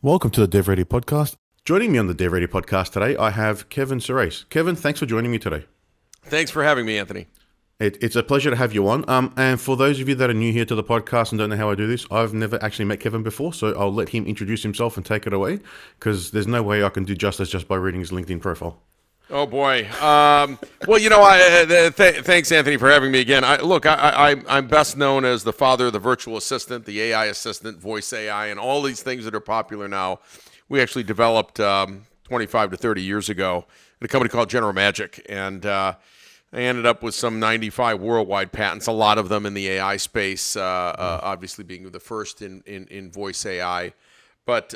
Welcome to the DevReady Podcast. Joining me on the DevReady Podcast today, I have Kevin Surace. Kevin, thanks for joining me today. Thanks for having me, Anthony. It's a pleasure to have you on. And for those of you that are new here to the podcast and don't know how I do this, I've never actually met Kevin before, so I'll let him introduce himself and take it away, because there's no way I can do justice just by reading his LinkedIn profile. Oh, boy. Thanks, Anthony, for having me again. I'm best known as the father of the virtual assistant, the AI assistant, voice AI, and all these things that are popular now. We actually developed 25 to 30 years ago at a company called Generative, and I ended up with some 95 worldwide patents, a lot of them in the AI space, obviously being the first in voice AI. But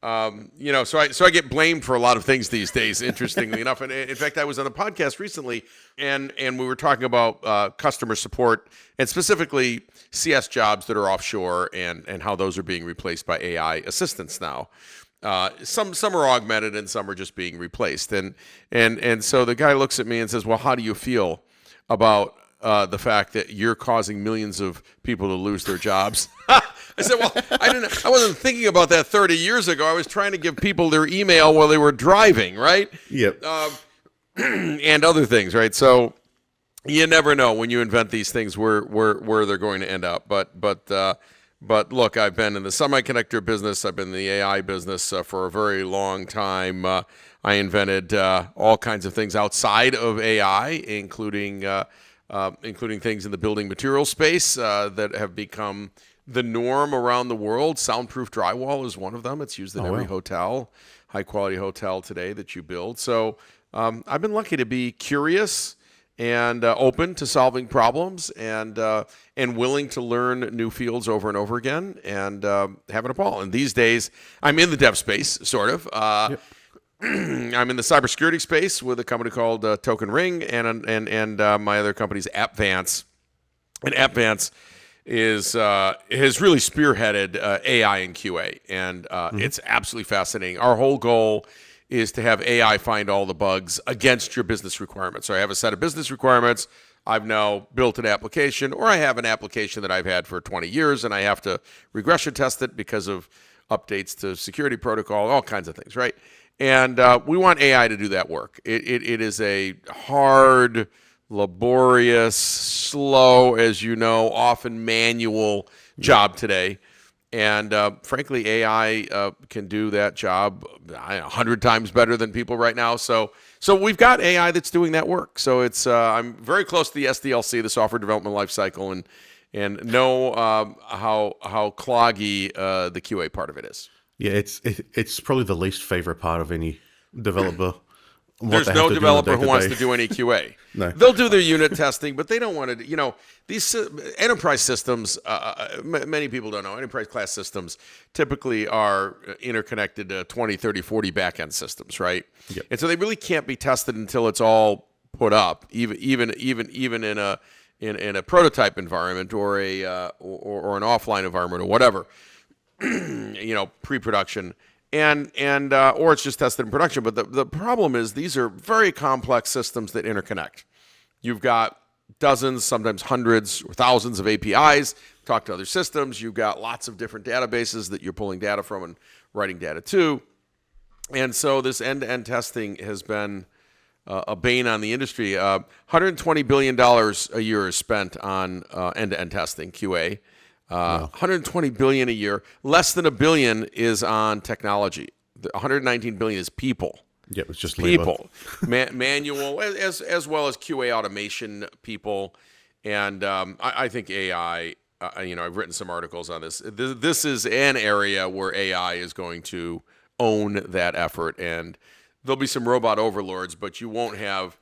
so I get blamed for a lot of things these days, interestingly enough. And in fact, I was on a podcast recently, and we were talking about customer support and specifically CS jobs that are offshore and how those are being replaced by AI assistants now. Some are augmented and some are just being replaced. And so the guy looks at me and says, "Well, how do you feel about the fact that you're causing millions of people to lose their jobs?" I said, "Well, I wasn't thinking about that 30 years ago. I was trying to give people their email while they were driving, right? Yep. And other things, right? So you never know when you invent these things where they're going to end up. But look, I've been in the semiconductor business. I've been in the AI business for a very long time. I invented all kinds of things outside of AI, including things in the building material space that have become the norm around the world. Soundproof drywall is one of them. It's used in every hotel, high-quality hotel today that you build. So I've been lucky to be curious and open to solving problems and willing to learn new fields over and over again and having a ball. And these days, I'm in the dev space, sort of. I'm in the cybersecurity space with a company called Token Ring and my other company's Appvance. And Appvance has really spearheaded AI and QA, and it's absolutely fascinating. Our whole goal is to have AI find all the bugs against your business requirements. So I have a set of business requirements. I've now built an application, or I have an application that I've had for 20 years, and I have to regression test it because of updates to security protocol, all kinds of things, right? And we want AI to do that work. It is a hard, laborious, slow, as you know, often manual job today. And frankly, AI can do that job 100 times better than people right now. So we've got AI that's doing that work. So it's I'm very close to the SDLC, the software development lifecycle, and know how cloggy the QA part of it is. Yeah, it's probably the least favorite part of any developer. There's no developer who wants to do any QA. No. They'll do their unit testing, but they don't want to, these enterprise systems, many people don't know, enterprise class systems typically are interconnected to 20, 30, 40 back-end systems, right? Yep. And so they really can't be tested until it's all put up, even in a prototype environment or or an offline environment or whatever, pre-production. And or it's just tested in production. But the problem is these are very complex systems that interconnect. You've got dozens, sometimes hundreds or thousands of APIs, talk to other systems. You've got lots of different databases that you're pulling data from and writing data to. And so this end-to-end testing has been a bane on the industry. $120 billion a year is spent on end-to-end testing, QA. 120 billion a year. Less than $1 billion is on technology. 119 billion is people. Yeah, it's just people, manual as well as QA automation people, and I think AI. I've written some articles on this. This is an area where AI is going to own that effort, and there'll be some robot overlords, but you won't have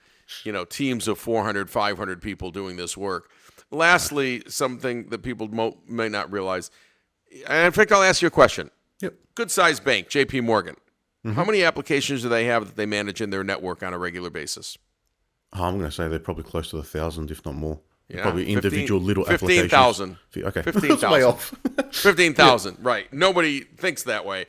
teams of 400, 500 people doing this work. Lastly, something that people may not realize, and in fact, I'll ask you a question. Yep. Good-sized bank, J.P. Morgan. Mm-hmm. How many applications do they have that they manage in their network on a regular basis? I'm going to say they're probably close to 1,000, if not more. Yeah, probably individual little 15,000. applications. Okay. 15,000. Way off. 15,000, yeah. Right. Nobody thinks that way.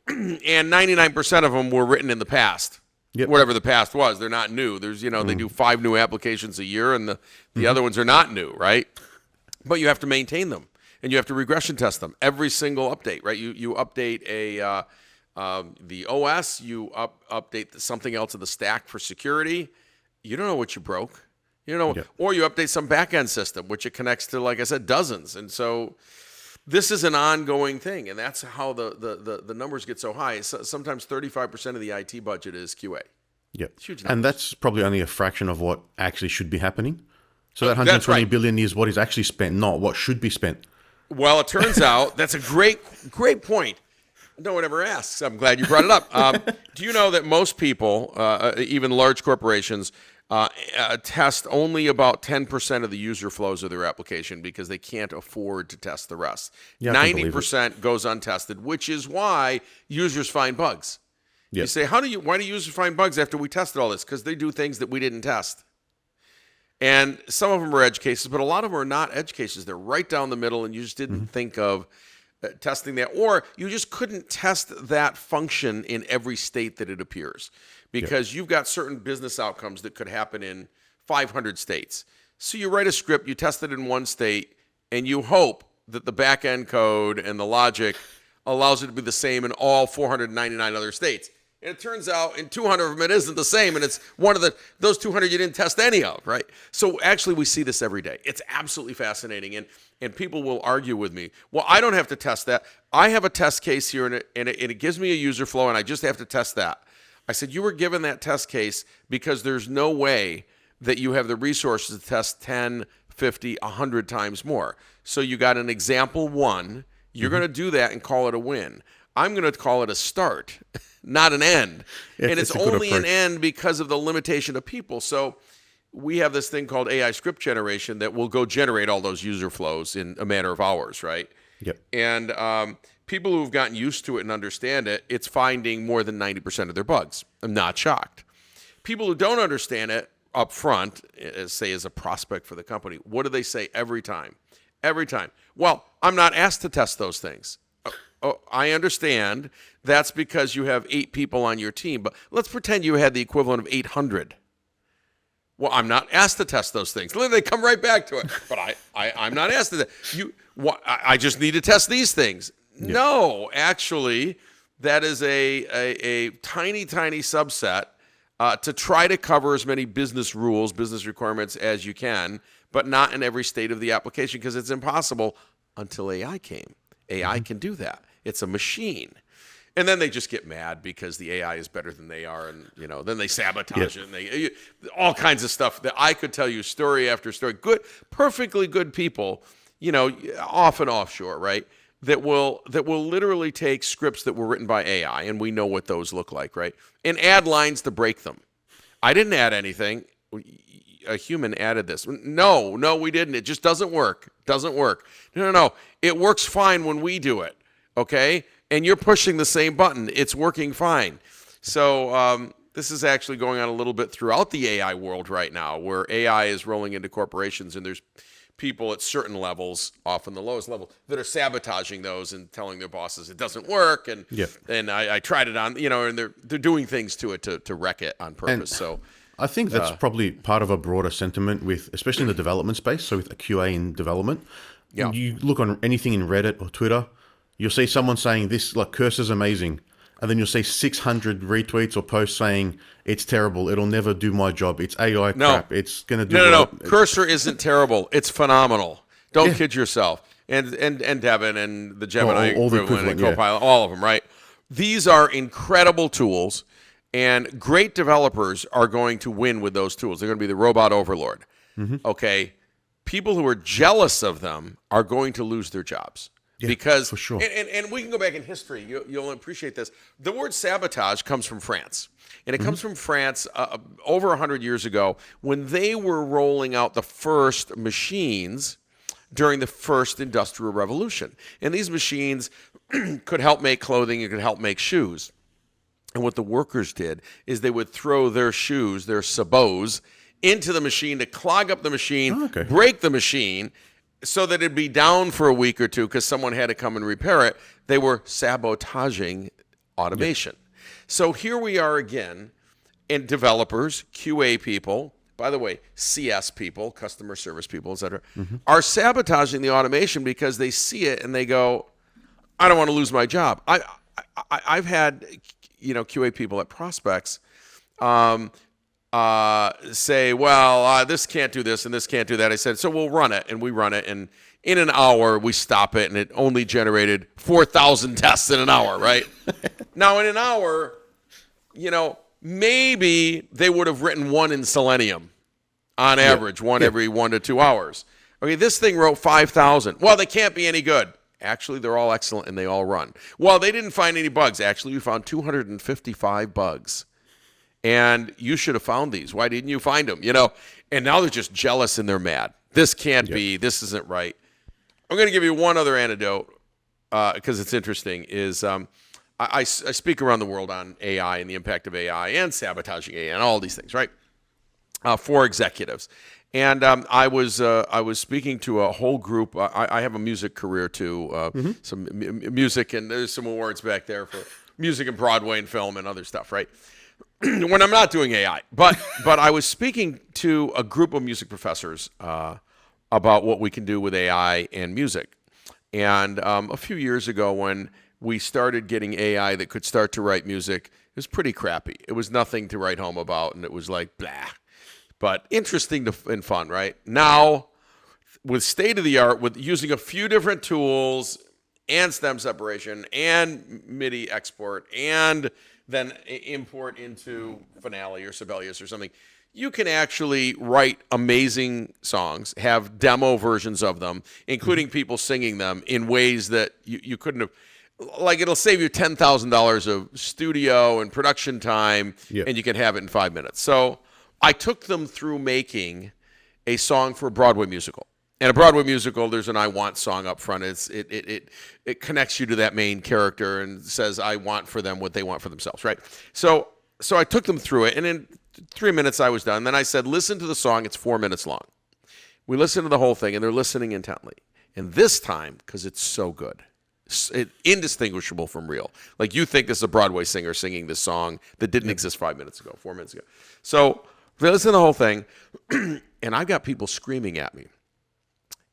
And 99% of them were written in the past. Yep. Whatever the past was. They're not new. There's, they do 5 new applications a year, and the other ones are not new, right? But you have to maintain them. and you have to regression test them every single update, right? You update the OS, you update something else in the stack for security. You don't know what you broke. You don't know, or you update some back-end system, which it connects to, like I said, dozens. And so this is an ongoing thing, and that's how the numbers get so high. So sometimes 35% of the IT budget is QA. Yep. Huge numbers. And that's probably only a fraction of what actually should be happening. So that 120 billion is what is actually spent, not what should be spent. Well, it turns out that's a great point. No one ever asks. I'm glad you brought it up. Do you know that most people, even large corporations, test only about 10% of the user flows of their application because they can't afford to test the rest? 90% goes untested, which is why users find bugs. Yep. You say, why do users find bugs after we tested all this? Because they do things that we didn't test. And some of them are edge cases, but a lot of them are not edge cases. They're right down the middle, and you just didn't think of testing that, or you just couldn't test that function in every state that it appears, because you've got certain business outcomes that could happen in 500 states. So you write a script, you test it in one state, and you hope that the back-end code and the logic allows it to be the same in all 499 other states. And it turns out in 200 of them it isn't the same, and it's one of those 200 you didn't test any of, right? So actually we see this every day. It's absolutely fascinating, and people will argue with me. Well, I don't have to test that. I have a test case here, and it gives me a user flow, and I just have to test that. I said, you were given that test case because there's no way that you have the resources to test 10, 50, 100 times more. So you got an example one. You're going to do that and call it a win. I'm going to call it a start, not an end. And it's only an end because of the limitation of people. So we have this thing called AI script generation that will go generate all those user flows in a matter of hours, right? Yep. And people who've gotten used to it and understand it, it's finding more than 90% of their bugs. I'm not shocked. People who don't understand it up front, say as a prospect for the company, what do they say every time? Every time. Well, I'm not asked to test those things. Oh, I understand. That's because you have 8 people on your team. But let's pretend you had the equivalent of 800. Well, I'm not asked to test those things. They come right back to it. But I'm not asked to. I just need to test these things. Yeah. No, actually, that is a tiny, tiny subset to try to cover as many business rules, business requirements as you can, but not in every state of the application, because it's impossible until AI came. AI can do that. It's a machine. And then they just get mad because the AI is better than they are, and then they sabotage it, and all kinds of stuff that I could tell you story after story. Good, perfectly good people, off and offshore, right? That will literally take scripts that were written by AI, and we know what those look like, right? And add lines to break them. I didn't add anything. A human added this. No, we didn't. It just doesn't work. Doesn't work. No. It works fine when we do it, okay? And you're pushing the same button. It's working fine. So this is actually going on a little bit throughout the AI world right now, where AI is rolling into corporations, and there's people at certain levels, often the lowest level, that are sabotaging those and telling their bosses it doesn't work. And I tried it on, and they're doing things to it to wreck it on purpose. So I think that's probably part of a broader sentiment especially in the development space. So with a QA in development, when you look on anything in Reddit or Twitter, you'll see someone saying this, like, Cursor's amazing. And then you'll see 600 retweets or posts saying it's terrible. It'll never do my job. It's AI crap. It's going to do No. Cursor isn't terrible. It's phenomenal. Don't kid yourself. And Devin and the Gemini all the equivalent and Copilot, all of them, right? These are incredible tools, and great developers are going to win with those tools. They're going to be the robot overlord. Okay? People who are jealous of them are going to lose their jobs. Yeah, because for sure. And we can go back in history. You'll appreciate this. The word sabotage comes from France. And it comes from France over 100 years ago, when they were rolling out the first machines during the first Industrial Revolution. And these machines could help make clothing, it could help make shoes. And what the workers did is they would throw their shoes, their sabots, into the machine to clog up the machine, break the machine, so that it'd be down for a week or two because someone had to come and repair it. They were sabotaging automation. So here we are again, and developers, QA people, by the way, CS people, customer service people, et cetera, are sabotaging the automation because they see it and they go, I don't want to lose my job. I've had, QA people at prospects say, well, this can't do this and this can't do that. I said, so we'll run it, and we run it, and in an hour we stop it, and it only generated 4,000 tests in an hour, right? Now in an hour, maybe they would have written one in Selenium on average, every 1 to 2 hours. Okay, this thing wrote 5,000. Well, they can't be any good. Actually, they're all excellent and they all run. Well, they didn't find any bugs. Actually, we found 255 bugs. And you should have found these. Why didn't you find them? And now they're just jealous and they're mad. This can't be. This isn't right. I'm going to give you one other anecdote because it's interesting. I speak around the world on AI and the impact of AI and sabotaging AI and all these things, right? For executives. And I was speaking to a whole group. I have a music career too, some music, and there's some awards back there for music and Broadway and film and other stuff, right? When I'm not doing AI, but I was speaking to a group of music professors about what we can do with AI and music. And a few years ago, when we started getting AI that could start to write music, it was pretty crappy. It was nothing to write home about, and it was like blah. But interesting and fun, right? Now, with state-of-the-art, with using a few different tools and stem separation and MIDI export and then import into Finale or Sibelius or something, you can actually write amazing songs, have demo versions of them, including people singing them in ways that you couldn't have. Like, it'll save you $10,000 of studio and production time, and you can have it in 5 minutes. So I took them through making a song for a Broadway musical. And a Broadway musical, there's an I Want song up front. It connects you to that main character and says, I want for them what they want for themselves, right? So I took them through it, and in 3 minutes I was done. Then I said, listen to the song. It's 4 minutes long. We listened to the whole thing, and they're listening intently. And this time, because it's so good, indistinguishable from real. Like, you think this is a Broadway singer singing this song that didn't exist 4 minutes ago. So they listen to the whole thing, and I've got people screaming at me.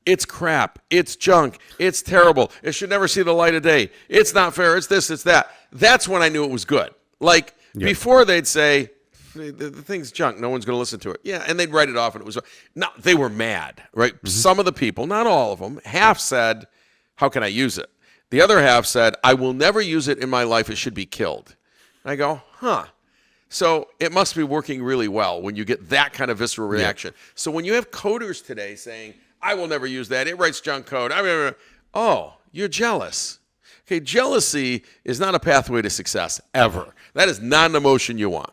It's crap. It's junk. It's terrible. It should never see the light of day. It's not fair. It's this, it's that. That's when I knew it was good. Like, before they'd say, the thing's junk. No one's going to listen to it. Yeah, and they'd write it off, and it was. No, they were mad, right? Some of the people, not all of them, half said, how can I use it? The other half said, I will never use it in my life. It should be killed. And I go, So it must be working really well when you get that kind of visceral reaction. So when you have coders today saying, I will never use that, it writes junk code, you're jealous. Okay, jealousy is not a pathway to success, ever. That is not an emotion you want.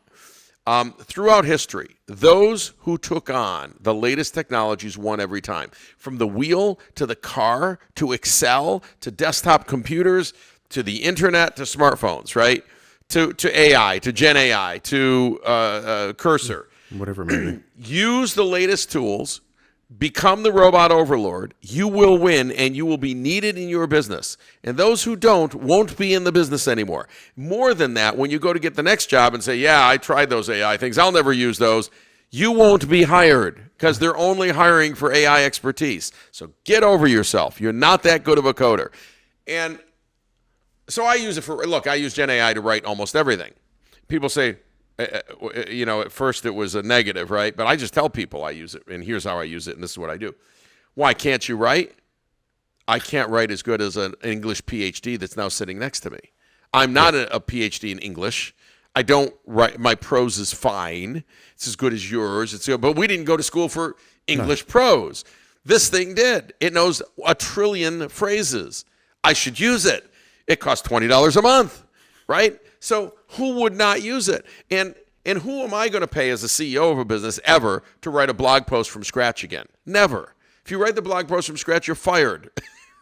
Throughout history, those who took on the latest technologies won every time. From the wheel to the car to Excel to desktop computers to the internet to smartphones, right? To AI, to Gen AI, to Cursor. Whatever it may be. Use the latest tools. Become the robot overlord. You will win, and you will be needed in your business. And those who don't won't be in the business anymore. More than that, when you go to get the next job and say, I tried those AI things, I'll never use those, you won't be hired because they're only hiring for AI expertise. So get over yourself. You're not that good of a coder. And so I use I use Gen AI to write almost everything. People say, at first it was a negative, right? But I just tell people I use it, and here's how I use it, and this is what I do. Why can't you write? I can't write as good as an English PhD that's now sitting next to me. I'm not a PhD in English. I don't write. My prose is fine. It's as good as yours. But we didn't go to school for English prose. This thing did. It knows 1 trillion phrases. I should use it. It costs $20 a month, right? So who would not use it? And who am I going to pay as a CEO of a business ever to write a blog post from scratch again? Never. If you write the blog post from scratch, you're fired,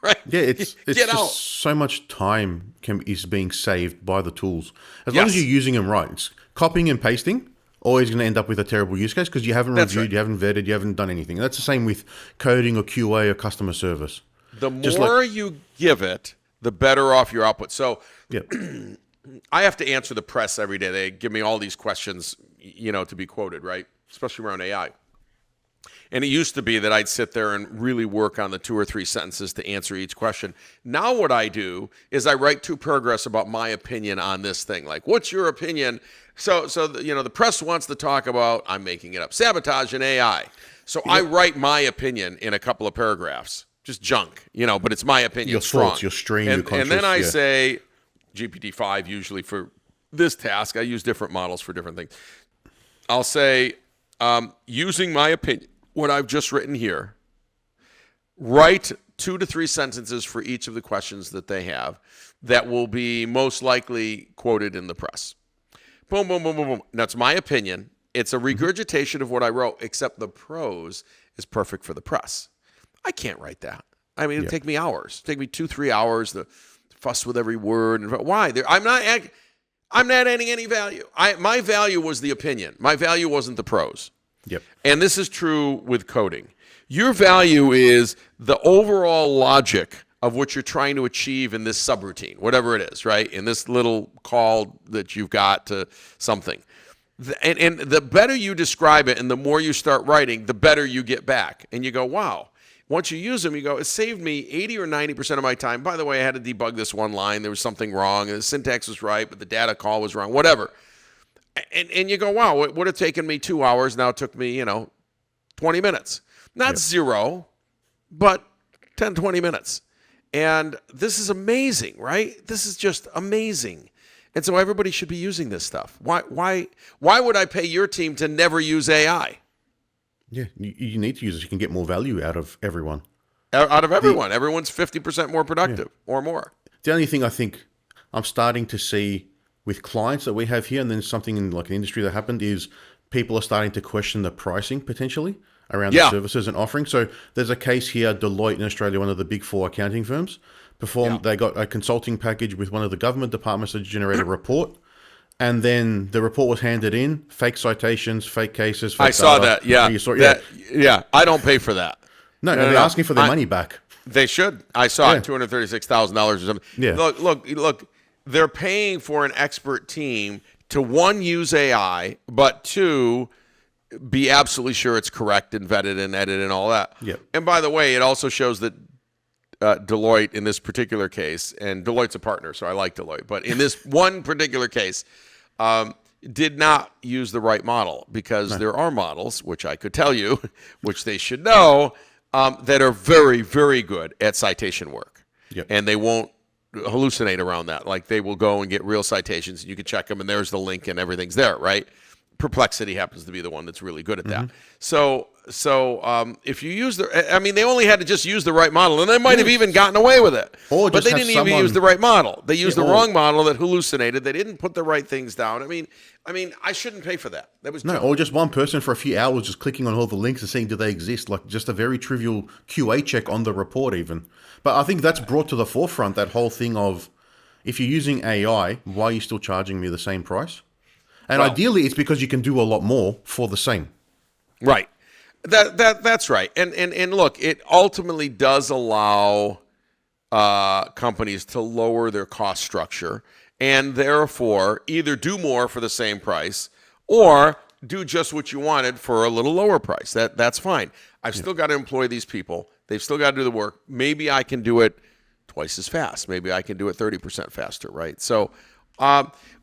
right? Yeah, it's just so much time is being saved by the tools. As long as you're using them right. It's copying and pasting, always going to end up with a terrible use case because you haven't reviewed, you haven't vetted, you haven't done anything. That's the same with coding or QA or customer service. The more you give it, the better off your output. So I have to answer the press every day. They give me all these questions, to be quoted, right? Especially around AI. And it used to be that I'd sit there and really work on the 2 or 3 sentences to answer each question. Now what I do is I write 2 paragraphs about my opinion on this thing. Like, what's your opinion? So the press wants to talk about, I'm making it up, sabotage in AI. So I write my opinion in a couple of paragraphs. Just junk, but it's my opinion. Your strong. thoughts, your stream, your conscious. And then I say, GPT-5 usually for this task. I use different models for different things. I'll say, using my opinion, what I've just written here, write 2 to 3 sentences for each of the questions that they have that will be most likely quoted in the press. Boom, boom, boom, boom, boom. That's my opinion. It's a regurgitation of what I wrote, except the prose is perfect for the press. I can't write that. I mean, it'd take me hours. It'd take me 2-3 hours to fuss with every word. Why? I'm not adding any value. My value was the opinion. My value wasn't the prose. Yep. And this is true with coding. Your value is the overall logic of what you're trying to achieve in this subroutine, whatever it is, right? In this little call that you've got to something. And the better you describe it and the more you start writing, the better you get back. And you go, wow. Once you use them, you go, it saved me 80 or 90% of my time. By the way, I had to debug this one line. There was something wrong. And the syntax was right, but the data call was wrong, whatever. And you go, wow, it would have taken me 2 hours. Now it took me, 20 minutes. Not 0, but 10, 20 minutes. And this is amazing, right? This is just amazing. And so everybody should be using this stuff. Why would I pay your team to never use AI? Yeah, you need to use it. You can get more value out of everyone. Out of everyone. Everyone's 50% more productive or more. The only thing I think I'm starting to see with clients that we have here, and then something in like an industry that happened, is people are starting to question the pricing potentially around the services and offerings. So there's a case here, Deloitte in Australia, one of the big 4 accounting firms, they got a consulting package with one of the government departments to generate a report. And then the report was handed in, fake citations, fake cases, fake I saw data. that, yeah. I don't pay for that. No, they're asking for their money back. They should. I saw it, $236,000 or something. Yeah. Look, they're paying for an expert team to 1, use AI, but 2, be absolutely sure it's correct and vetted and edited and all that. Yep. And by the way, it also shows that Deloitte in this particular case, and Deloitte's a partner, so I like Deloitte, but in this one particular case, did not use the right model, because there are models, which I could tell you, which they should know, that are very, very good at citation work. Yep. And they won't hallucinate around that. Like, they will go and get real citations, and you can check them, and there's the link, and everything's there, right? Perplexity happens to be the one that's really good at that. So if you use they only had to just use the right model, and they might have even gotten away with it. But they didn't even use the right model. They used the wrong model that hallucinated. They didn't put the right things down. I mean, I shouldn't pay for that. That was or just one person for a few hours just clicking on all the links and seeing do they exist, like just a very trivial QA check on the report even. But I think that's brought to the forefront that whole thing of, if you're using AI, why are you still charging me the same price? And ideally, it's because you can do a lot more for the same. Right. That's right. And look, it ultimately does allow companies to lower their cost structure and therefore either do more for the same price or do just what you wanted for a little lower price. That's fine. I've still got to employ these people. They've still got to do the work. Maybe I can do it twice as fast. Maybe I can do it 30% faster, right? So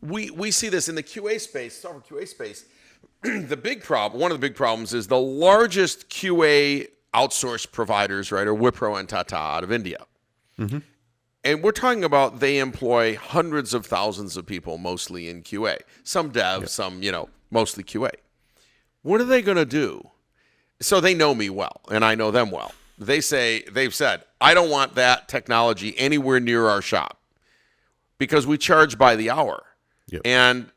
we see this in the QA space, software QA space. One of the big problems is the largest QA outsourced providers, right, are Wipro and Tata out of India. Mm-hmm. And we're talking about they employ hundreds of thousands of people, mostly in QA. Some dev, some, mostly QA. What are they going to do? So they know me well, and I know them well. They've said, I don't want that technology anywhere near our shop because we charge by the hour. Yep. And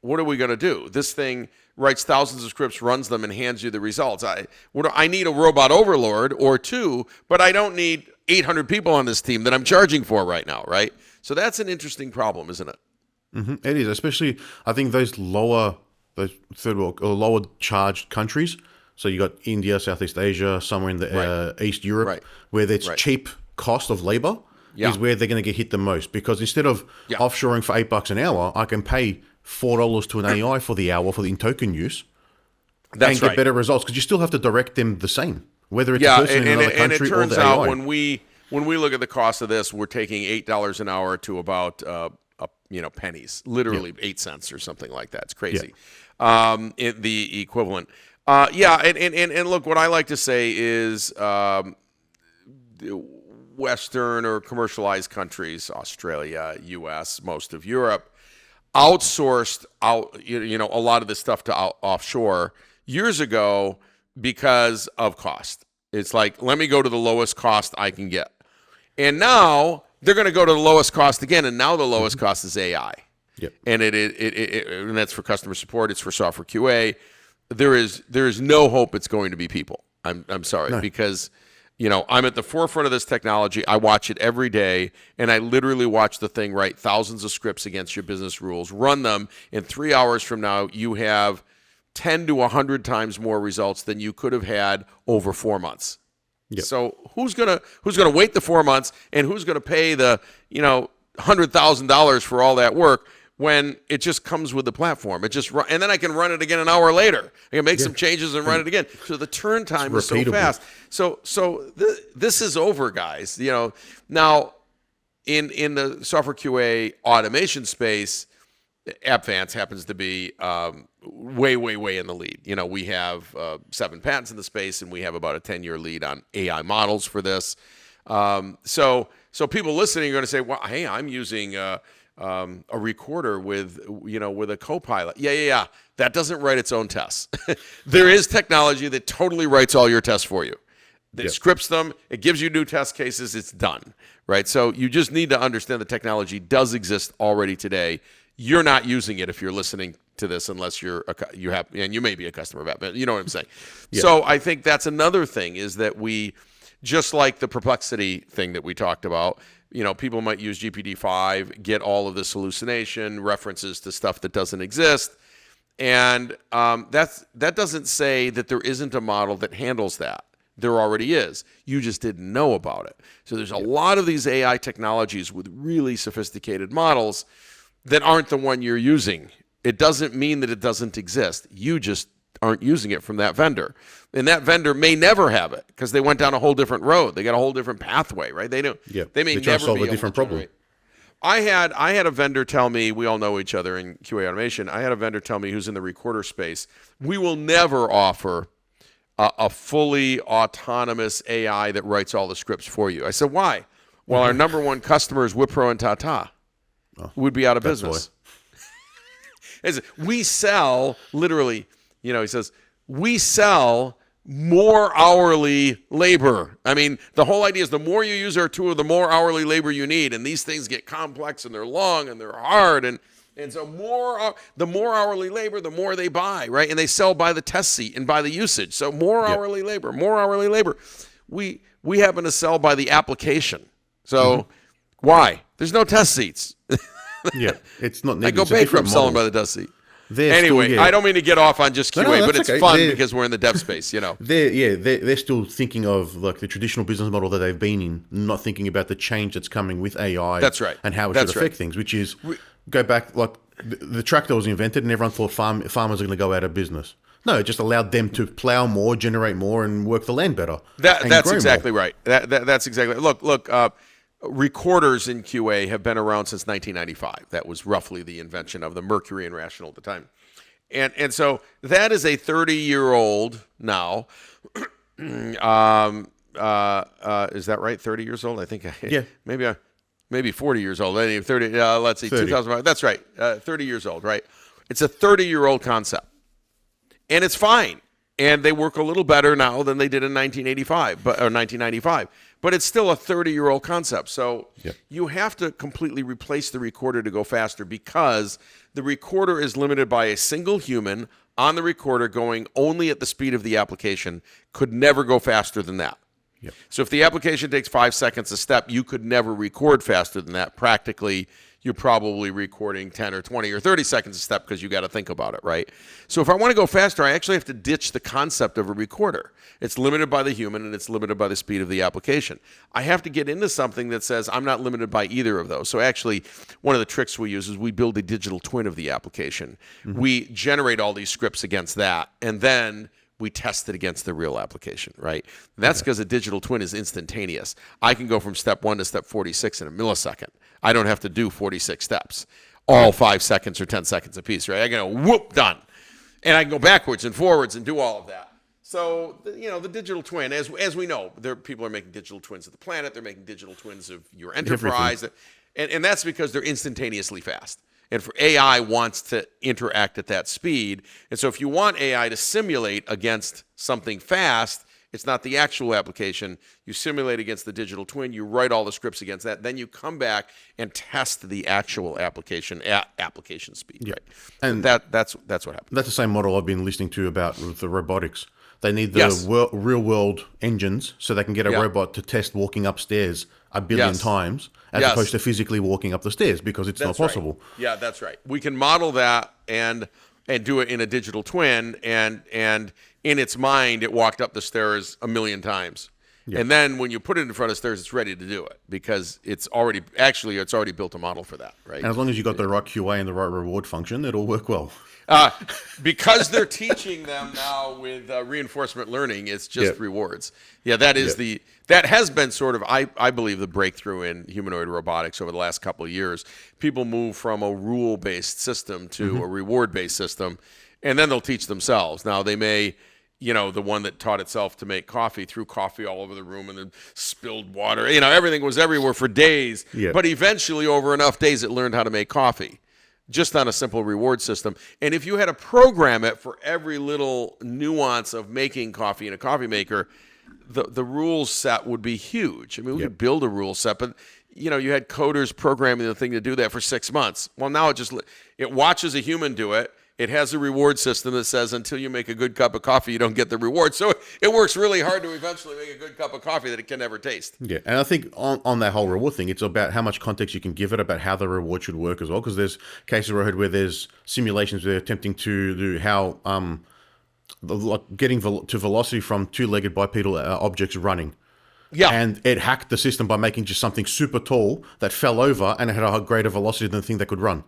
what are we going to do? This thing writes thousands of scripts, runs them, and hands you the results. I need a robot overlord or 2, but I don't need 800 people on this team that I'm charging for right now, right? So that's an interesting problem, isn't it? Mm-hmm. It is, especially I think those lower third world or lower charged countries. So you got India, Southeast Asia, somewhere in the East Europe, where there's cheap cost of labor is where they're going to get hit the most, because instead of offshoring for $8 an hour, I can pay $4 to an AI for the hour for the in token use. and get better results, because you still have to direct them the same, whether it's a person in another country and it turns or the out AI. when we look at the cost of this, we're taking $8 an hour to about pennies, literally 8 cents or something like that. It's crazy. The equivalent. And look, what I like to say is Western or commercialized countries, Australia, U.S., most of Europe, outsourced out a lot of this stuff to offshore years ago because of cost. It's like, let me go to the lowest cost I can get. And now they're going to go to the lowest cost again, and now the lowest cost is AI. Yep. And and that's for customer support, it's for software QA. There is no hope it's going to be people. I'm sorry, because I'm at the forefront of this technology. I watch it every day, and I literally watch the thing write thousands of scripts against your business rules, run them, and 3 hours from now, you have 10 to 100 times more results than you could have had over 4 months. Yep. So who's gonna wait the 4 months, and who's gonna pay the $100,000 for all that work when it just comes with the platform? It just and then I can run it again an hour later. I can make some changes and run it again. So the turn time is so fast. So this is over, guys. Now in the software QA automation space, Appvance happens to be way in the lead. We have 7 patents in the space, and we have about a 10-year lead on AI models for this. So people listening are going to say, well, hey, I'm using a recorder with a copilot. Yeah. That doesn't write its own tests. There is technology that totally writes all your tests for you. It scripts them. It gives you new test cases. It's done, right? So you just need to understand the technology does exist already today. You're not using it if you're listening to this, unless you may be a customer of Appvance. You know what I'm saying? Yeah. So I think that's another thing, is that we, just like the perplexity thing that we talked about, people might use GPT-5, get all of this hallucination, references to stuff that doesn't exist. And that doesn't say that there isn't a model that handles that. There already is. You just didn't know about it. So there's a lot of these AI technologies with really sophisticated models that aren't the one you're using. It doesn't mean that it doesn't exist. You just aren't using it from that vendor. And that vendor may never have it because they went down a whole different road. They got a whole different pathway, right? They may never solve be a different problem. I had a vendor tell me, we all know each other in QA automation. I had a vendor tell me, who's in the recorder space, we will never offer a fully autonomous AI that writes all the scripts for you. I said, why? Well, our number one customer is Wipro and Tata. Would be out of business. We sell, literally, he says, we sell more hourly labor. I mean, the whole idea is the more you use our tool, the more hourly labor you need. And these things get complex, and they're long, and they're hard. And so the more hourly labor, the more they buy, right? And they sell by the test seat and by the usage. So more hourly labor, more hourly labor. We happen to sell by the application. So why? There's no test seats. It's not needed. I go bankrupt selling by the test seat. Anyway, I don't mean to get off on just QA, but it's fun because we're in the dev space, They're still thinking of like the traditional business model that they've been in, not thinking about the change that's coming with AI. That's right. And how it should affect things, which is, go back, like the tractor was invented and everyone thought farmers are going to go out of business. No, it just allowed them to plow more, generate more, and work the land better. That's exactly right. That's exactly right. Look, recorders in QA have been around since 1995. That was roughly the invention of the Mercury and Rational at the time. And so that is a 30-year-old now. Is that right? 30 years old? I think. Maybe 40 years old. 30. Let's see. 2005. That's right. 30 years old. Right. It's a 30-year-old concept, and it's fine. And they work a little better now than they did in 1995. But it's still a 30-year-old concept. So you have to completely replace the recorder to go faster, because the recorder is limited by a single human on the recorder going only at the speed of the application, could never go faster than that. So if the application takes 5 seconds a step, you could never record faster than that. Practically, you're probably recording 10 or 20 or 30 seconds a step because you got to think about it, right? So if I want to go faster, I actually have to ditch the concept of a recorder. It's limited by the human and it's limited by the speed of the application. I have to get into something that says I'm not limited by either of those. So actually, one of the tricks we use is we build a digital twin of the application. We generate all these scripts against that, and then we test it against the real application, right? That's because a digital twin is instantaneous. I can go from step 1 to step 46 in a millisecond. I don't have to do 46 steps, all 5 seconds or 10 seconds apiece, right? I can go, whoop, done. And I can go backwards and forwards and do all of that. So, the digital twin, as we know, people are making digital twins of the planet. They're making digital twins of your enterprise. And that's because they're instantaneously fast. And for AI wants to interact at that speed. And so if you want AI to simulate against something fast, it's not the actual application. You simulate against the digital twin. You write all the scripts against that. Then you come back and test the actual application at application speed. Yeah. Right? And that's what happens. That's the same model I've been listening to about with the robotics. They need the real-world engines so they can get a robot to test walking upstairs a billion times as opposed to physically walking up the stairs because it's not possible. Right. Yeah, that's right. We can model that and do it in a digital twin, and in its mind, it walked up the stairs a million times. Yeah. And then when you put it in front of stairs, it's ready to do it because it's already built a model for that, right? And as long as you got the right QA and the right reward function, it'll work well. Because they're teaching them now with reinforcement learning, it's just rewards. Yeah, that is that has been sort of, I believe, the breakthrough in humanoid robotics over the last couple of years. People move from a rule-based system to a reward-based system, and then they'll teach themselves. Now, they may, the one that taught itself to make coffee threw coffee all over the room and then spilled water. Everything was everywhere for days. Yeah. But eventually, over enough days, it learned how to make coffee. Just on a simple reward system. And if you had to program it for every little nuance of making coffee in a coffee maker, the rule set would be huge. I mean, we could build a rule set, but you had coders programming the thing to do that for 6 months. Well, now it watches a human do it. It has a reward system that says until you make a good cup of coffee, you don't get the reward. So it works really hard to eventually make a good cup of coffee that it can never taste. Yeah, and I think on that whole reward thing, it's about how much context you can give it about how the reward should work as well. Because there's cases where I heard where there's simulations where they're attempting to do how getting to velocity from two-legged bipedal objects running. Yeah. And it hacked the system by making just something super tall that fell over and it had a greater velocity than the thing that could run.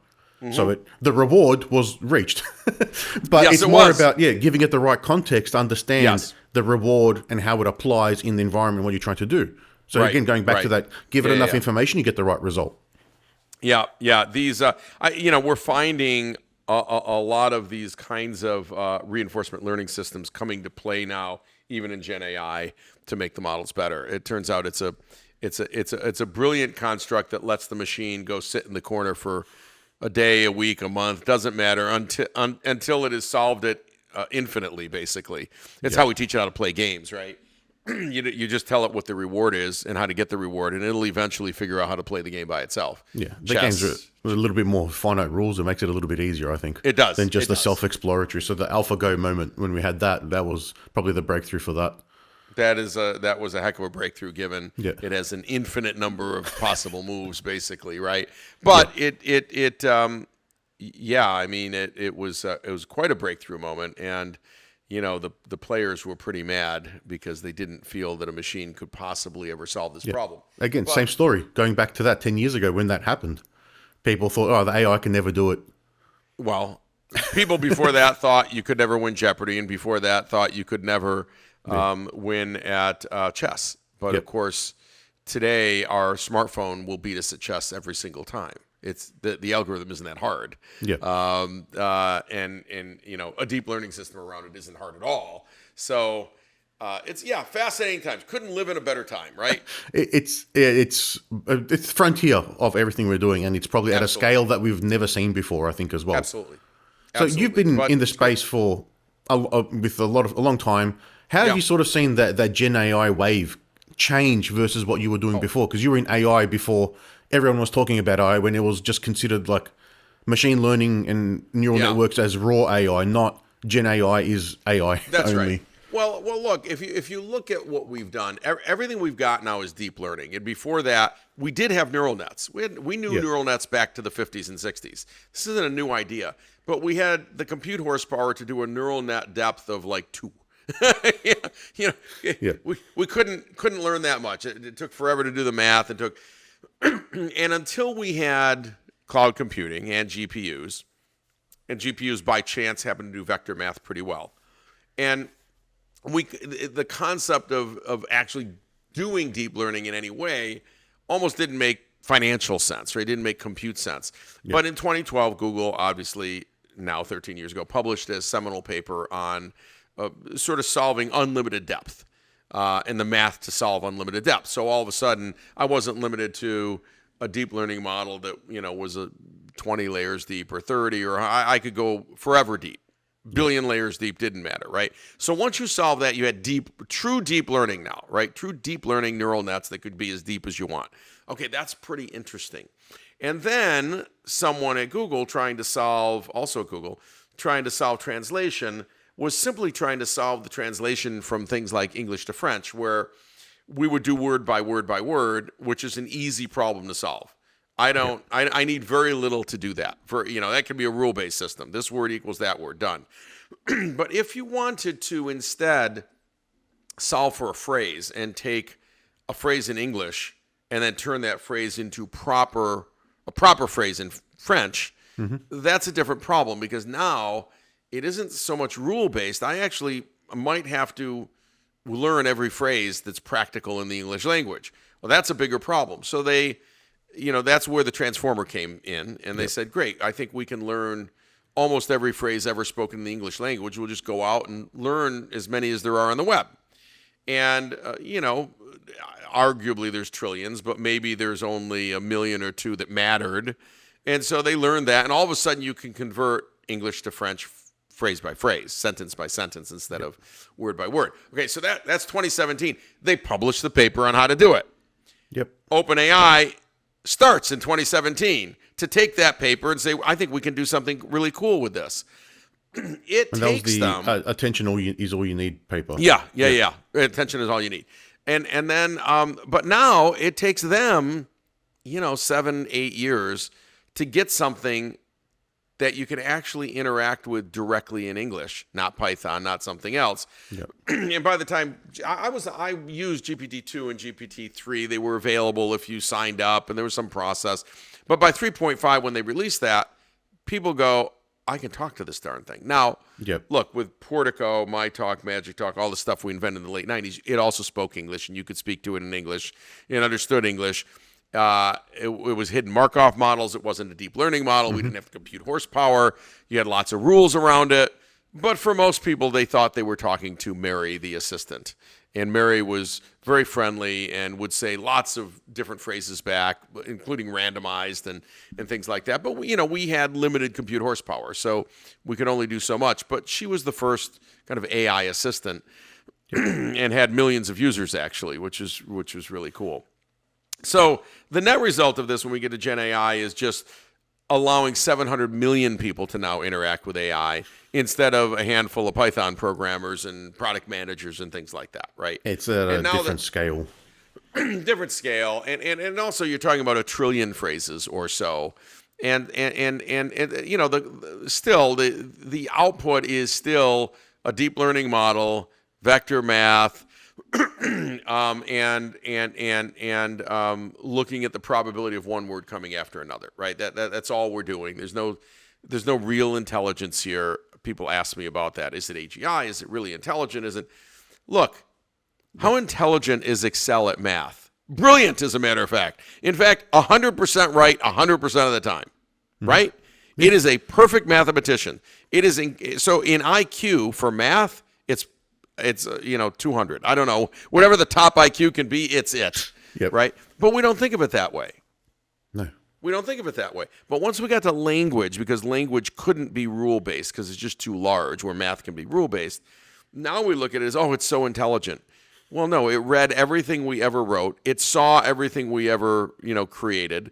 So the reward was reached. But it's more about giving it the right context to understand the reward and how it applies in the environment, what you're trying to do. So again, going back to that, give it enough information, you get the right result. Yeah. These, we're finding a lot of these kinds of reinforcement learning systems coming to play now, even in Gen AI, to make the models better. It turns out it's a brilliant construct that lets the machine go sit in the corner for a day, a week, a month, doesn't matter until it has solved it infinitely, basically. It's how we teach it how to play games, right? You just tell it what the reward is and how to get the reward, and it'll eventually figure out how to play the game by itself. Yeah, the games are with a little bit more finite rules. It makes it a little bit easier, I think. It does. Than just the self-exploratory. So the AlphaGo moment, when we had that was probably the breakthrough for that. That was a heck of a breakthrough, given it has an infinite number of possible moves, basically, right? But it was quite a breakthrough moment, and the players were pretty mad because they didn't feel that a machine could possibly ever solve this problem. Again, same story. Going back to that 10 years ago when that happened, people thought, the AI can never do it. Well, people before that thought you could never win Jeopardy, and before that thought you could never win at chess. But of course, today our smartphone will beat us at chess every single time. It's the algorithm isn't that hard. Yeah. And a deep learning system around it isn't hard at all. So it's fascinating times. Couldn't live in a better time, right? It's the frontier of everything we're doing, and it's probably at a scale that we've never seen before, I think, as well. Absolutely. So you've been in the space for a long time. How have you sort of seen that Gen AI wave change versus what you were doing before? Because you were in AI before everyone was talking about AI, when it was just considered like machine learning and neural networks as raw AI, not Gen AI is AI. That's only. right. Well, look, if you look at what we've done, everything we've got now is deep learning. And before that, we did have neural nets. We knew neural nets back to the 50s and 60s. This isn't a new idea, but we had the compute horsepower to do a neural net depth of like 2. We couldn't learn that much. It took forever to do the math. And until we had cloud computing and GPUs by chance happen to do vector math pretty well, and the concept of actually doing deep learning in any way almost didn't make financial sense, right? It didn't make compute sense. Yeah. But in 2012, Google, obviously now 13 years ago, published a seminal paper on sort of solving unlimited depth and the math to solve unlimited depth. So all of a sudden, I wasn't limited to a deep learning model that was a 20 layers deep or 30, or I could go forever deep. Billion layers deep, didn't matter, right? So once you solve that, you had true deep learning now, right? True deep learning neural nets that could be as deep as you want. Okay, that's pretty interesting. And then someone at Google trying to solve translation was simply trying to solve the translation from things like English to French, where we would do word by word by word, which is an easy problem to solve. I need very little to do that. That can be a rule-based system. This word equals that word, done. But if you wanted to instead solve for a phrase and take a phrase in English and then turn that phrase into a proper phrase in French, that's a different problem, because now it isn't so much rule-based. I actually might have to learn every phrase that's practical in the English language. Well, that's a bigger problem. So that's where the transformer came in, and they said, great, I think we can learn almost every phrase ever spoken in the English language. We'll just go out and learn as many as there are on the web. And, arguably there's trillions, but maybe there's only 1 million or 2 that mattered. And so they learned that, and all of a sudden you can convert English to French phrase by phrase, sentence by sentence, instead of word by word. Okay, so that's 2017. They published the paper on how to do it. Yep. OpenAI starts in 2017 to take that paper and say, I think we can do something really cool with this. Attention is all you need paper. Yeah. Attention is all you need. And then, but now it takes them, 7-8 years to get something that you can actually interact with directly in English, not Python, not something else. Yep. And by the time I used GPT-2 and GPT-3, they were available if you signed up, and there was some process. But by 3.5, when they released that, people go, I can talk to this darn thing. Now, Look, with Portico, MyTalk, Magic Talk, all the stuff we invented in the late 90s, it also spoke English, and you could speak to it in English and understood English. It was hidden Markov models. It wasn't a deep learning model. We didn't have to compute horsepower. You had lots of rules around it. But for most people, they thought they were talking to Mary, the assistant. And Mary was very friendly and would say lots of different phrases back, including randomized and things like that. But, we had limited compute horsepower, so we could only do so much. But she was the first kind of AI assistant and had millions of users, actually, which was really cool. So the net result of this when we get to Gen AI is just allowing 700 million people to now interact with AI instead of a handful of Python programmers and product managers and things like that, right? It's at a different scale. Different scale. And also you're talking about 1 trillion phrases or so. And the output is still a deep learning model, vector math, and looking at the probability of one word coming after another, right? That's all we're doing. There's no real intelligence here. People ask me about that. Is it AGI? Is it really intelligent? Look, how intelligent is Excel at math? Brilliant, as a matter of fact. In fact, 100% right 100% of the time, right? Mm-hmm. It is a perfect mathematician. So in IQ for math, it's 200. I don't know. Whatever the top IQ can be, it's it. Yep. Right? But we don't think of it that way. No. We don't think of it that way. But once we got to language, because language couldn't be rule-based because it's just too large, where math can be rule-based, now we look at it as, it's so intelligent. Well, no, it read everything we ever wrote. It saw everything we ever, created.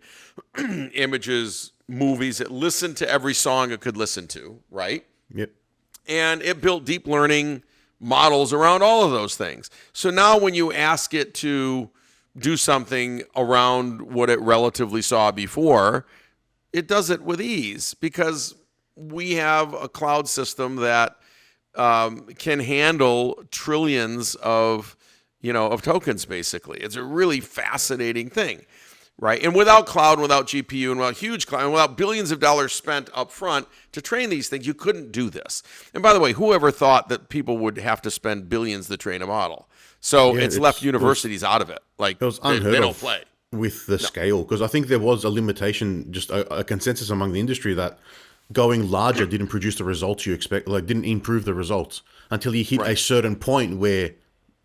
Images, movies. It listened to every song it could listen to, right? Yep. And it built deep learning models around all of those things. So now when you ask it to do something around what it relatively saw before, it does it with ease because we have a cloud system that can handle trillions of tokens, basically. It's a really fascinating thing, right? And without cloud, and without GPU, and without huge cloud, and without billions of dollars spent up front to train these things, you couldn't do this. And by the way, whoever thought that people would have to spend billions to train a model? So it's left universities out of it. Like It was unheard they don't play with the scale, because I think there was a limitation, just a consensus among the industry that going larger didn't produce the results you expect, like didn't improve the results until you hit a certain point where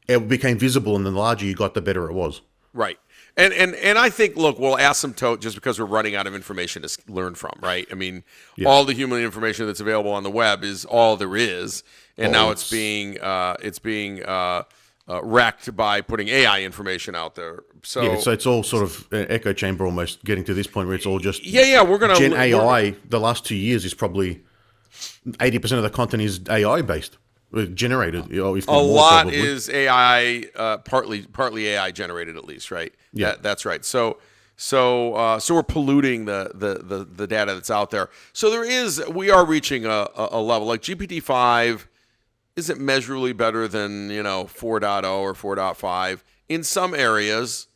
it became visible, and the larger you got, the better it was. Right. And I think, look, we'll asymptote just because we're running out of information to learn from, right? I mean, all the human information that's available on the web is all there is, and now it's being wrecked by putting AI information out there. So it's all sort of an echo chamber almost, getting to this point where it's all just we're gonna Gen AI. The last 2 years is probably 80% of the content is AI based. Generated, if a lot probably. Is AI, partly AI generated, at least, right? Yeah, that's right. So we're polluting the data that's out there. So we are reaching a level like GPT-5 isn't measurably better than 4.0 or 4.5 in some areas.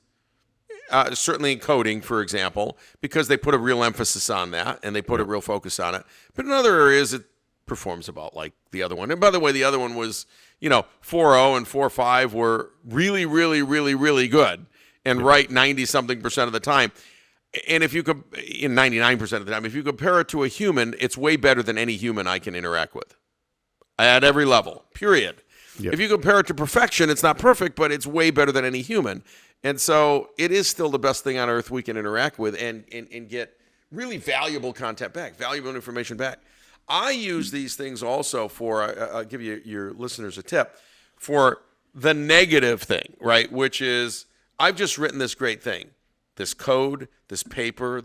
Certainly in coding, for example, because they put a real emphasis on that and they put a real focus on it. But in other areas, it performs about like the other one. And by the way, the other one was, 4.0 and 4.5 were really, really, really, really good and right 90-something% of the time. And if you could, in 99% of the time, if you compare it to a human, it's way better than any human I can interact with at every level, period. Yep. If you compare it to perfection, it's not perfect, but it's way better than any human. And so it is still the best thing on earth we can interact with and get really valuable content back, valuable information back. I use these things also for, I'll give you your listeners a tip, for the negative thing, right? Which is, I've just written this great thing, this code, this paper,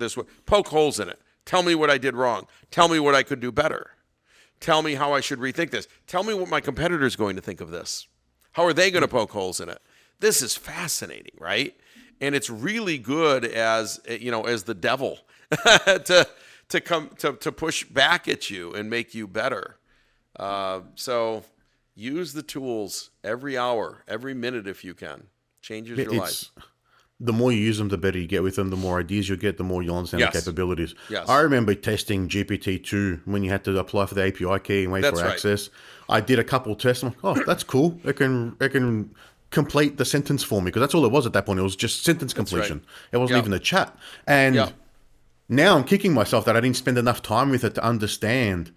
poke holes in it. Tell me what I did wrong. Tell me what I could do better. Tell me how I should rethink this. Tell me what my competitor's going to think of this. How are they going to poke holes in it? This is fascinating, right? And it's really good as the devil to push back at you and make you better. So use the tools every hour, every minute if you can. Changes your life. The more you use them, the better you get with them. The more ideas you get, the more you understand the capabilities. Yes. I remember testing GPT-2 when you had to apply for the API key and wait for access. I did a couple tests. I'm like, oh, that's cool. It can complete the sentence for me, because that's all it was at that point. It was just sentence completion. It wasn't even a chat. And now I'm kicking myself that I didn't spend enough time with it to understand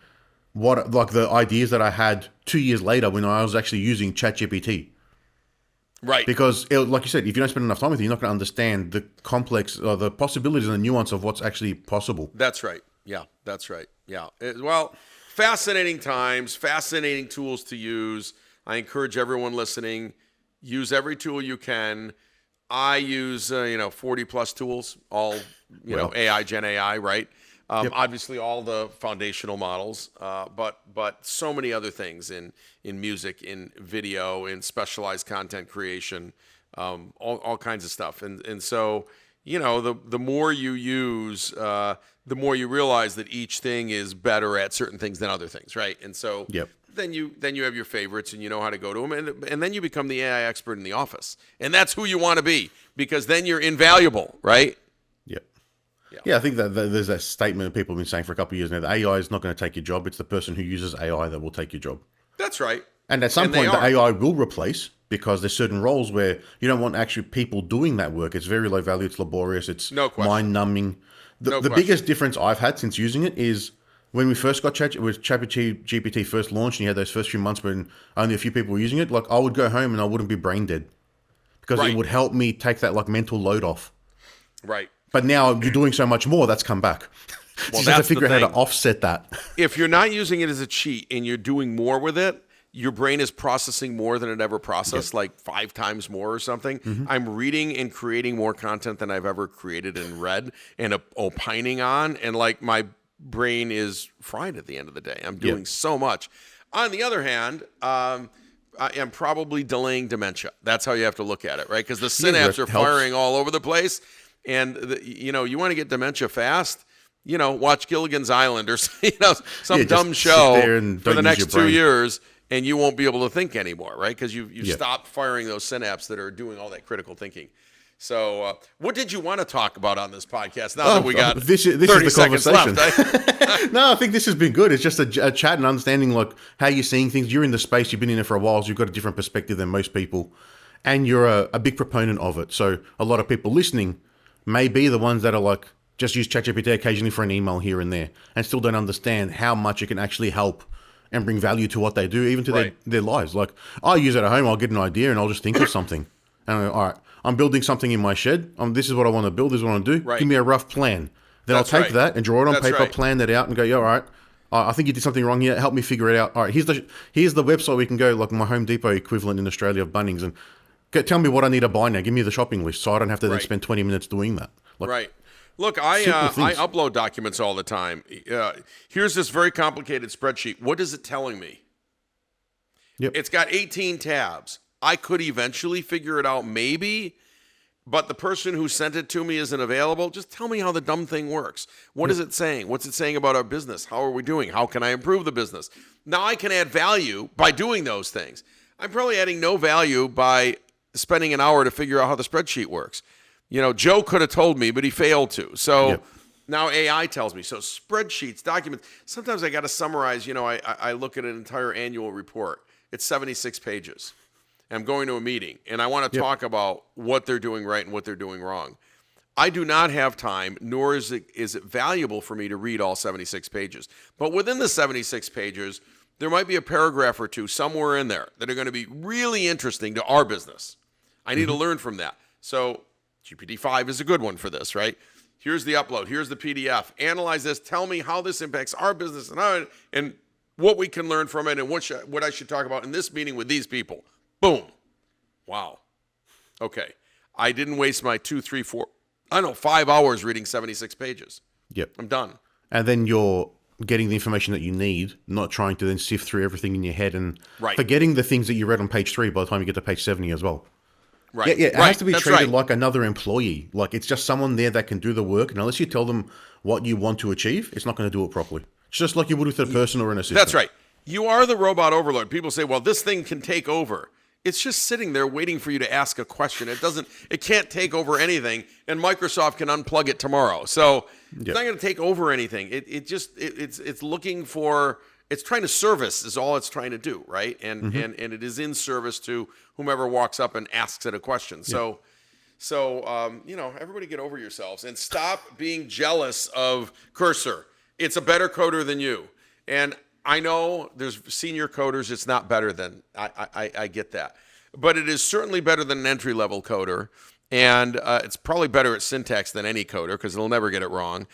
what, like, the ideas that I had 2 years later when I was actually using ChatGPT. Right. Because, like you said, if you don't spend enough time with it, you're not going to understand the complex, or the possibilities and the nuance of what's actually possible. That's right. Yeah, that's right. Yeah. Well, fascinating times, fascinating tools to use. I encourage everyone listening, use every tool you can. I use 40 plus tools, all AI, Gen AI, right? Obviously all the foundational models, but so many other things in music, in video, in specialized content creation, all kinds of stuff. And so the more you use, the more you realize that each thing is better at certain things than other things, right? And so then you have your favorites and you know how to go to them, and then you become the AI expert in the office, and that's who you want to be, because then you're invaluable, right? Yeah, I think that there's that statement that people have been saying for a couple of years now, that AI is not going to take your job. It's the person who uses AI that will take your job. That's right. And at some point, the AI will replace, because there's certain roles where you don't want actually people doing that work. It's very low value. It's laborious. It's mind-numbing. The biggest difference I've had since using it is when we first got ChatGPT first launched, and you had those first few months when only a few people were using it, like, I would go home and I wouldn't be brain dead, because it would help me take that mental load off. Right. But now you're doing so much more, that's come back. So you have to figure out how to offset that. If you're not using it as a cheat and you're doing more with it, your brain is processing more than it ever processed, like 5 times more or something. Mm-hmm. I'm reading and creating more content than I've ever created and read and opining on. And like, my brain is fried at the end of the day. I'm doing so much. On the other hand, I am probably delaying dementia. That's how you have to look at it, right? Because the synapses are firing all over the place, and you want to get dementia fast. Watch Gilligan's Island or some dumb show for the next 2 years, and you won't be able to think anymore, right? Because you've stopped firing those synapses that are doing all that critical thinking. So, what did you want to talk about on this podcast? Now that we got this 30 is the seconds conversation. left. No, I think this has been good. It's just a chat and understanding like how you're seeing things. You're in the space, you've been in it for a while, so you've got a different perspective than most people, and you're a big proponent of it. So a lot of people listening may be the ones that are like, just use ChatGPT occasionally for an email here and there, and still don't understand how much it can actually help and bring value to what they do, even to their lives. Like, I use it at home, I'll get an idea and I'll just think of something. And I'm, all right, I'm building something in my shed. This is what I want to build. This is what I want to do. Right. Give me a rough plan. Then I'll take that and draw it on paper, plan that out, and go, yeah, all right, I think you did something wrong here. Help me figure it out. All right, here's the website we can go, like my Home Depot equivalent in Australia of Bunnings, and tell me what I need to buy now. Give me the shopping list so I don't have to then spend 20 minutes doing that. Like, Look, I upload documents all the time. Here's this very complicated spreadsheet. What is it telling me? Yep. It's got 18 tabs. I could eventually figure it out, maybe, but the person who sent it to me isn't available. Just tell me how the dumb thing works. What is it saying? What's it saying about our business? How are we doing? How can I improve the business? Now I can add value by doing those things. I'm probably adding no value by spending an hour to figure out how the spreadsheet works. Joe could have told me, but he failed to. So now AI tells me. So spreadsheets, documents, sometimes I got to summarize. I look at an entire annual report. It's 76 pages. I'm going to a meeting, and I want to talk about what they're doing right and what they're doing wrong. I do not have time, nor is it valuable for me to read all 76 pages. But within the 76 pages, there might be a paragraph or two somewhere in there that are going to be really interesting to our business. I need to learn from that. So GPT-5 is a good one for this, right? Here's the upload. Here's the PDF. Analyze this. Tell me how this impacts our business and what we can learn from it and what I should talk about in this meeting with these people. Boom. Wow. Okay. I didn't waste my 5 hours reading 76 pages. Yep. I'm done. And then you're getting the information that you need, not trying to then sift through everything in your head and forgetting the things that you read on page 3 by the time you get to page 70 as well. Right. Yeah, it has to be treated like another employee. Like it's just someone there that can do the work. And unless you tell them what you want to achieve, it's not going to do it properly. It's just like you would with a person or an assistant. That's right. You are the robot overlord. People say, well, this thing can take over. It's just sitting there waiting for you to ask a question. It can't take over anything, and Microsoft can unplug it tomorrow. So it's not going to take over anything. It's looking for, it's trying to service is all it's trying to do, right? And it is in service to whomever walks up and asks it a question. So everybody get over yourselves and stop being jealous of Cursor. It's a better coder than you. And I know there's senior coders. It's not better than, I get that. But it is certainly better than an entry-level coder. And it's probably better at syntax than any coder because it'll never get it wrong.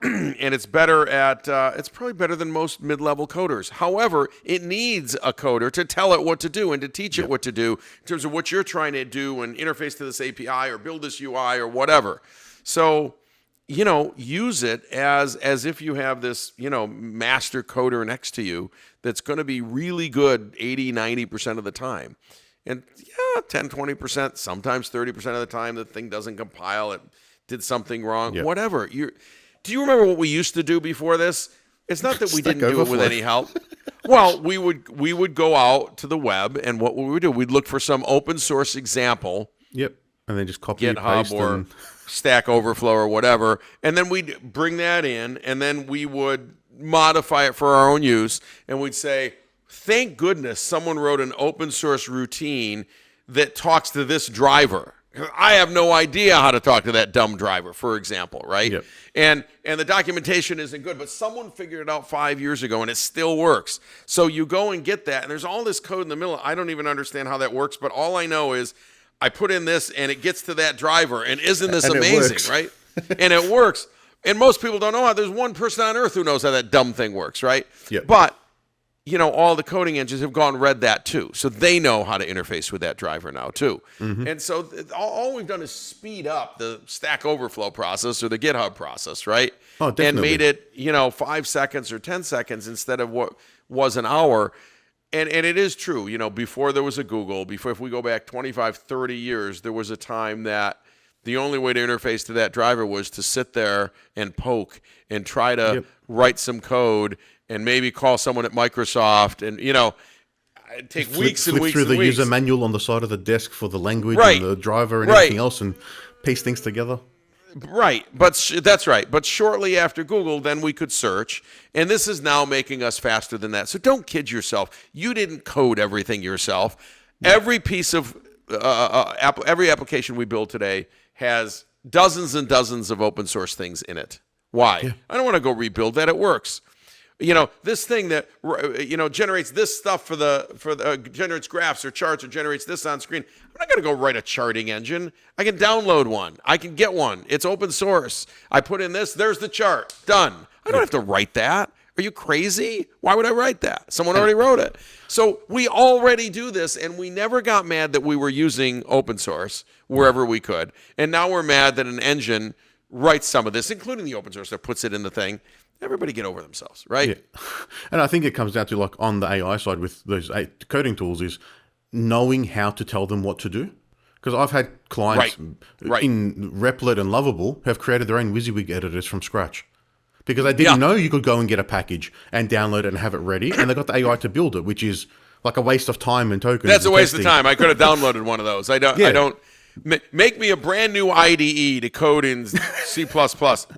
And it's probably better than most mid-level coders. However, it needs a coder to tell it what to do and to teach it what to do in terms of what you're trying to do and interface to this API or build this UI or whatever. So, use it as if you have this, master coder next to you that's going to be really good 80, 90% of the time. And 10, 20%, sometimes 30% of the time, the thing doesn't compile. It did something wrong, whatever. Do you remember what we used to do before this? It's not that we didn't do it with any help. Well, we would go out to the web, and what would we do? We'd look for some open source example. Yep. And then just copy and GitHub paste or Stack Overflow or whatever. And then we'd bring that in, and then we would modify it for our own use. And we'd say, thank goodness someone wrote an open source routine that talks to this driver. I have no idea how to talk to that dumb driver, for example, right? Yep. And the documentation isn't good, but someone figured it out 5 years ago, and it still works. So you go and get that, and there's all this code in the middle. I don't even understand how that works, but all I know is I put in this, and it gets to that driver, and isn't this amazing, right? And it works. And most people don't know how. There's one person on earth who knows how that dumb thing works, right? Yep. But all the coding engines have gone and read that too. So they know how to interface with that driver now too. Mm-hmm. And so all we've done is speed up the Stack Overflow process or the GitHub process, right? Oh, definitely. And made it, 5 seconds or 10 seconds instead of what was an hour. And it is true, before there was a Google, if we go back 25, 30 years, there was a time that the only way to interface to that driver was to sit there and poke and try to write some code and maybe call someone at Microsoft and, it'd take weeks and weeks through and the weeks. user manual on the side of the desk for the language Right. and the driver and Right. everything else and piece things together. Right, that's right. But shortly after Google, then we could search, and this is now making us faster than that. So don't kid yourself. You didn't code everything yourself. Every piece of every application we build today has dozens and dozens of open source things in it. Why? Yeah. I don't want to go rebuild that. It works. This thing that generates this stuff for the generates graphs or charts or generates this on screen. I'm not going to go write a charting engine. I can download one. I can get one. It's open source. I put in this. There's the chart. Done. I don't have to write that. Are you crazy? Why would I write that? Someone already wrote it. So we already do this, and we never got mad that we were using open source wherever we could. And now we're mad that an engine writes some of this, including the open source that puts it in the thing. Everybody get over themselves, right? Yeah. And I think it comes down to, like, on the AI side with those coding tools is knowing how to tell them what to do. Because I've had clients in Replit and Lovable have created their own WYSIWYG editors from scratch. Because they didn't know you could go and get a package and download it and have it ready. And they got the AI to build it, which is like a waste of time and tokens. That's a waste of time. I could have downloaded one of those. I don't. Make me a brand new IDE to code in C++.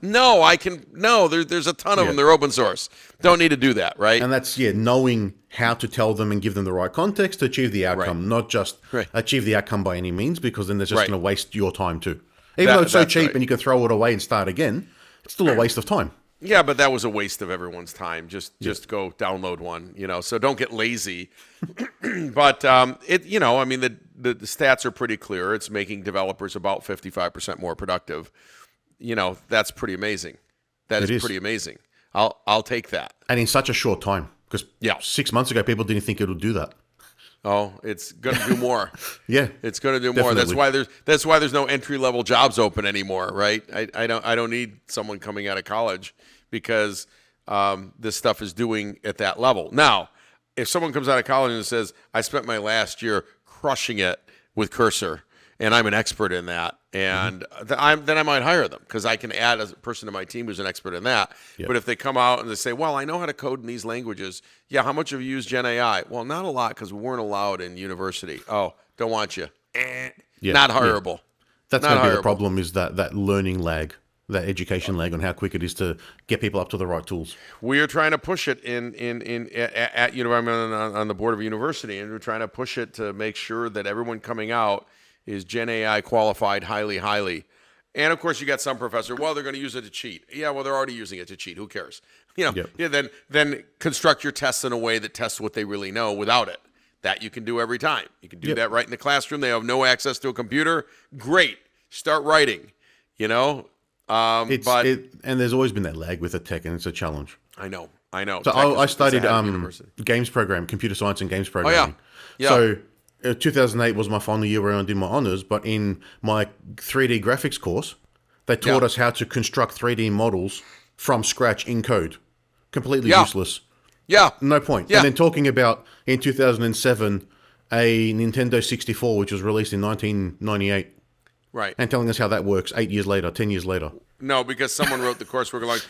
No, I can. No, there's a ton of them. They're open source. Don't need to do that, right? And that's, knowing how to tell them and give them the right context to achieve the outcome, not just achieve the outcome by any means, because then they're just going to waste your time too. Even though it's so cheap and you can throw it away and start again, it's still a waste of time. Yeah, but that was a waste of everyone's time. Just go download one, So don't get lazy. But the stats are pretty clear. It's making developers about 55% more productive. That's pretty amazing. That is pretty amazing. I'll take that. And in such a short time, because 6 months ago people didn't think it would do that. Oh, it's going to do more. It's going to do more. Definitely. That's why there's no entry-level jobs open anymore, right? I don't need someone coming out of college because this stuff is doing at that level. Now, if someone comes out of college and says, I spent my last year crushing it with Cursor and I'm an expert in that, and then I might hire them because I can add a person to my team who's an expert in that. But if they come out and they say, well, I know how to code in these languages. Yeah, how much have you used Gen AI? Well, not a lot because we weren't allowed in university. Oh, don't want you. Not hireable. That's going to be the problem, is that learning lag, that education lag on how quick it is to get people up to the right tools. We are trying to push it at on the board of a university, and we're trying to push it to make sure that everyone coming out is Gen AI qualified highly. And of course, you got some professor, well, they're going to use it to cheat. Yeah, well, they're already using it to cheat. Who cares? Then construct your tests in a way that tests what they really know without it. That you can do every time. You can do that right in the classroom. They have no access to a computer. Great. Start writing, And there's always been that lag with the tech, and it's a challenge. I know. So I studied games program, computer science and games programming. So 2008 was my final year where I did my honors, but in my 3D graphics course, they taught us how to construct 3D models from scratch in code. Completely useless. Yeah. No point. And then talking about, in 2007, a Nintendo 64, which was released in 1998. Right. And telling us how that works 8 years later, 10 years later. No, because someone wrote the coursework like,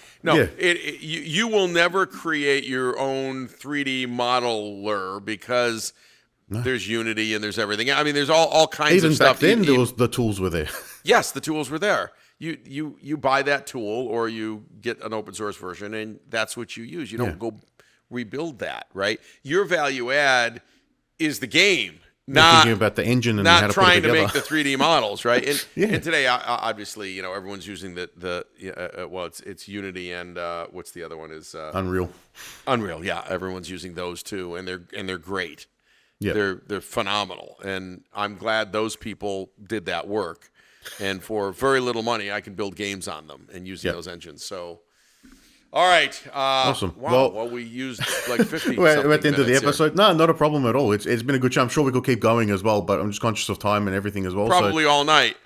you will never create your own 3D modeler because there's Unity and there's everything. I mean, there's all kinds of stuff. Even back then, the tools were there. Yes, the tools were there. You buy that tool or you get an open source version, and that's what you use. You don't go rebuild that, right? Your value add is the game. Not thinking about the engine and not how to trying put it to make the 3D models, right? And today, obviously, everyone's using it's Unity and what's the other one is Unreal. Unreal, yeah. Everyone's using those too, and they're great. Yeah, they're phenomenal, and I'm glad those people did that work. And for very little money, I can build games on them and using those engines. So. All right. Awesome. Wow. Well, we used like 50 we're at the end of the episode. Here. No, not a problem at all. It's been a good show. I'm sure we could keep going as well, but I'm just conscious of time and everything as well. Probably all night.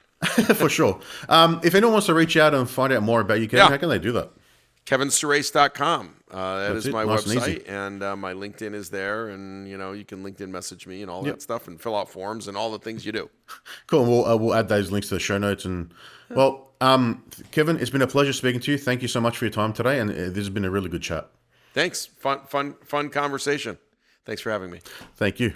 For sure. If anyone wants to reach out and find out more about you, Kevin, how can they do that? kevinsurace.com. That is my Nice and website, and my LinkedIn is there, and you can LinkedIn message me and all that stuff, and fill out forms and all the things you do. Cool. We'll add those links to the show notes. And Kevin, it's been a pleasure speaking to you. Thank you so much for your time today, and this has been a really good chat. Thanks. Fun conversation. Thanks for having me. Thank you.